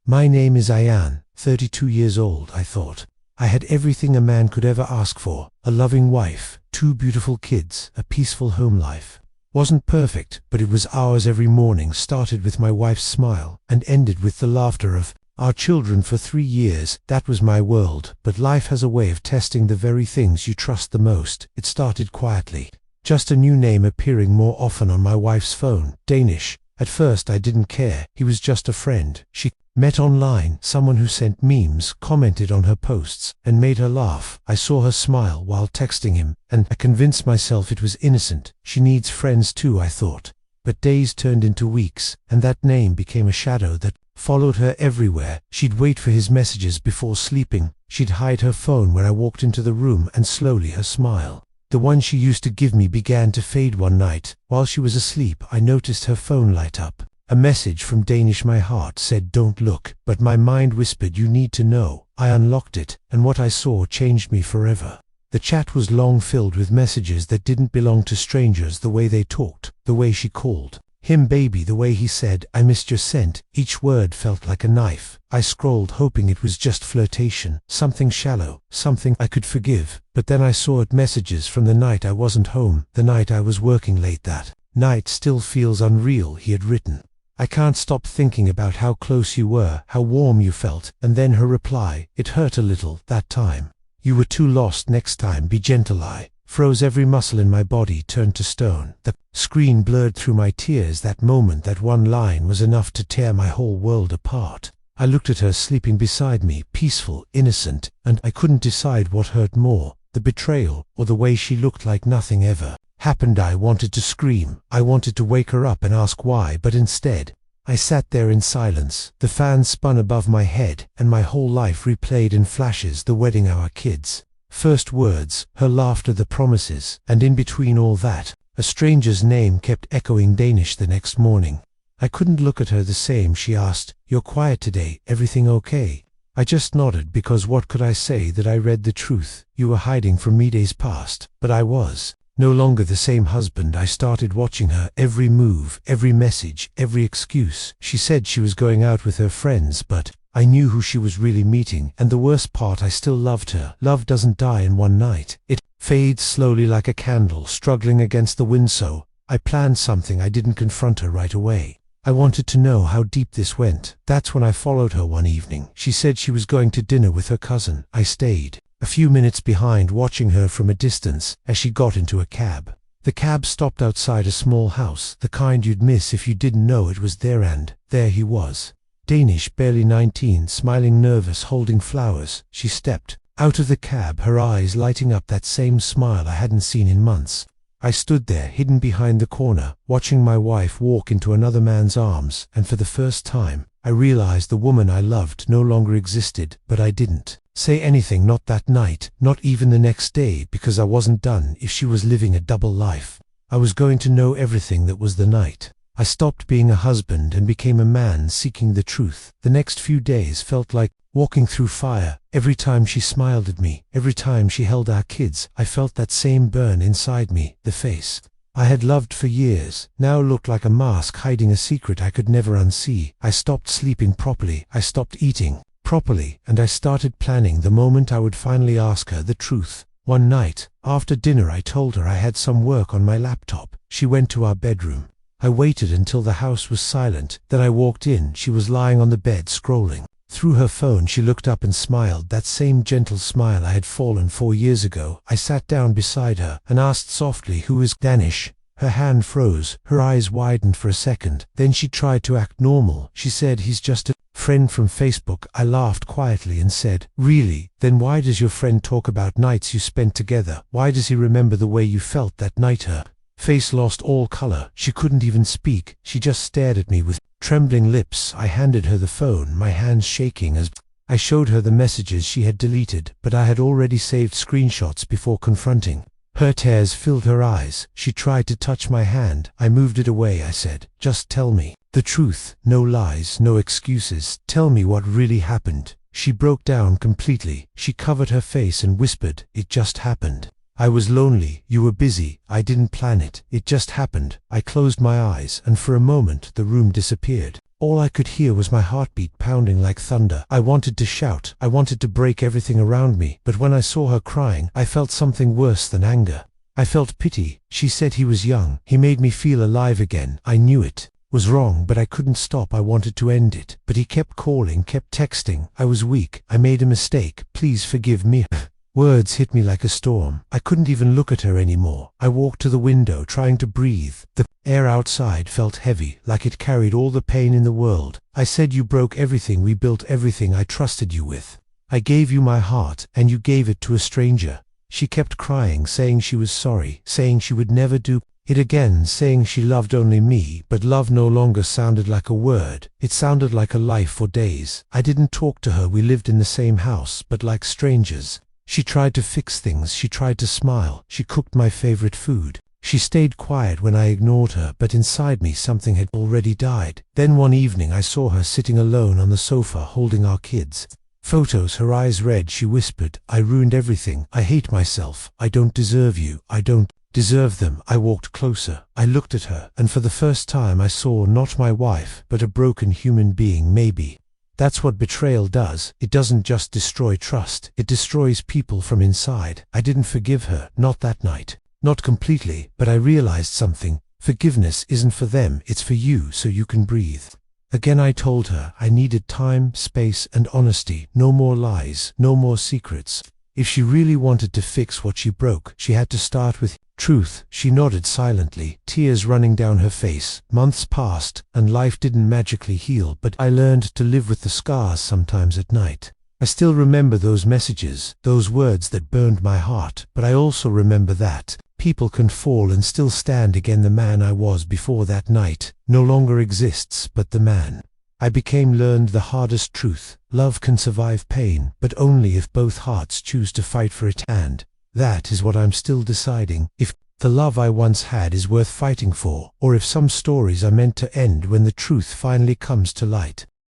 My name is Ayan, 32 years old, I thought. I had everything a man could ever ask for, a loving wife, 2 beautiful kids, a peaceful home life. Wasn't perfect, but it was ours every morning, started with my wife's smile, and ended with the laughter of our children for 3 years. That was my world, but life has a way of testing the very things you trust the most. It started quietly. Just a new name appearing more often on my wife's phone, Danish. At first I didn't care, he was just a friend she met online, someone who sent memes, commented on her posts, and made her laugh. I saw her smile while texting him, and I convinced myself it was innocent. She needs friends too, I thought. But days turned into weeks, and that name became a shadow that followed her everywhere. She'd wait for his messages before sleeping. She'd hide her phone when I walked into the room, and slowly her smile, the one she used to give me, began to fade. One night, while she was asleep, I noticed her phone light up. A message from Danish. My heart said don't look, but my mind whispered you need to know. I unlocked it, and what I saw changed me forever. The chat was long, filled with messages that didn't belong to strangers. The way they talked, the way she called him baby, the way he said I missed your scent. Each word felt like a knife. I scrolled, hoping it was just flirtation, something shallow, something I could forgive. But then I saw it, messages from the night I wasn't home, the night I was working late. That night still feels unreal, he had written. I can't stop thinking about how close you were, how warm you felt. And then her reply, it hurt a little that time. You were too lost, next time be gentle. I froze, every muscle in my body turned to stone. The screen blurred through my tears. That moment, that one line was enough to tear my whole world apart. I looked at her sleeping beside me, peaceful, innocent, and I couldn't decide what hurt more, the betrayal or the way she looked like nothing ever happened. I wanted to scream. I wanted to wake her up and ask why, but instead, I sat there in silence. The fan spun above my head, and my whole life replayed in flashes. The wedding, our kids, first words, her laughter, the promises, and in between all that, a stranger's name kept echoing, Danish. The next morning, I couldn't look at her the same. She asked, "You're quiet today, everything okay?" I just nodded, because what could I say that I read the truth? You were hiding from me days past. But I was no longer the same husband. I started watching her every move, every message, every excuse. She said she was going out with her friends, but I knew who she was really meeting. And the worst part, I still loved her. Love doesn't die in one night. It fades slowly like a candle struggling against the wind. So I planned something. I didn't confront her right away. I wanted to know how deep this went. That's when I followed her one evening. She said she was going to dinner with her cousin. I stayed a few minutes behind, watching her from a distance as she got into a cab. The cab stopped outside a small house, the kind you'd miss if you didn't know it was there, and there he was. Danish, barely 19, smiling, nervous, holding flowers. She stepped out of the cab, her eyes lighting up, that same smile I hadn't seen in months. I stood there, hidden behind the corner, watching my wife walk into another man's arms, and for the first time, I realized the woman I loved no longer existed. But I didn't say anything, not that night, not even the next day, because I wasn't done. If she was living a double life, I was going to know everything. That was the night I stopped being a husband and became a man seeking the truth. The next few days felt like walking through fire. Every time she smiled at me, every time she held our kids, I felt that same burn inside me. The face I had loved for years now looked like a mask hiding a secret I could never unsee. I stopped sleeping properly. I stopped eating properly, and I started planning the moment I would finally ask her the truth. One night, after dinner, I told her I had some work on my laptop. She went to our bedroom. I waited until the house was silent. Then I walked in. She was lying on the bed, scrolling through her phone. She looked up and smiled, that same gentle smile I had fallen 4 years ago. I sat down beside her and asked softly, "Who is Danish?" Her hand froze, her eyes widened for a second. Then she tried to act normal. She said, "He's just a friend from Facebook." I laughed quietly and said, "Really? Then why does your friend talk about nights you spent together? Why does he remember the way you felt that night?" Her face lost all color. She couldn't even speak. She just stared at me with trembling lips. I handed her the phone, my hands shaking as I showed her the messages she had deleted, but I had already saved screenshots before confronting. Her tears filled her eyes. She tried to touch my hand. I moved it away. I said, "Just tell me the truth. No lies, no excuses. Tell me what really happened." She broke down completely. She covered her face and whispered, "It just happened. I was lonely. You were busy. I didn't plan it. It just happened." I closed my eyes, and for a moment the room disappeared. All I could hear was my heartbeat pounding like thunder. I wanted to shout. I wanted to break everything around me. But when I saw her crying, I felt something worse than anger. I felt pity. She said he was young. He made me feel alive again. I knew it was wrong, but I couldn't stop. I wanted to end it. But he kept calling, kept texting. I was weak. I made a mistake. Please forgive me. Words hit me like a storm. I couldn't even look at her anymore. I walked to the window, trying to breathe. The air outside felt heavy, like it carried all the pain in the world. I said, you broke everything we built, everything I trusted you with. I gave you my heart, and you gave it to a stranger. She kept crying, saying she was sorry, saying she would never do it again, saying she loved only me, but love no longer sounded like a word. It sounded like a life for days. I didn't talk to her. We lived in the same house, but like strangers. She tried to fix things. She tried to smile. She cooked my favorite food. She stayed quiet when I ignored her, but inside me something had already died. Then one evening I saw her sitting alone on the sofa holding our kids' photos. Her eyes red. She whispered, I ruined everything. I hate myself. I don't deserve you. I don't deserve them. I walked closer. I looked at her, and for the first time I saw not my wife, but a broken human being. Maybe that's what betrayal does. It doesn't just destroy trust. It destroys people from inside. I didn't forgive her, not that night. Not completely, but I realized something. Forgiveness isn't for them, it's for you, so you can breathe. Again I told her I needed time, space, and honesty. No more lies, no more secrets. If she really wanted to fix what she broke, she had to start with truth. She nodded silently, tears running down her face. Months passed, and life didn't magically heal, but I learned to live with the scars sometimes at night. I still remember those messages, those words that burned my heart, but I also remember that people can fall and still stand again. The man I was before that night no longer exists, but the man I became learned the hardest truth. Love can survive pain, but only if both hearts choose to fight for it. And that is what I'm still deciding. If the love I once had is worth fighting for, or if some stories are meant to end when the truth finally comes to light.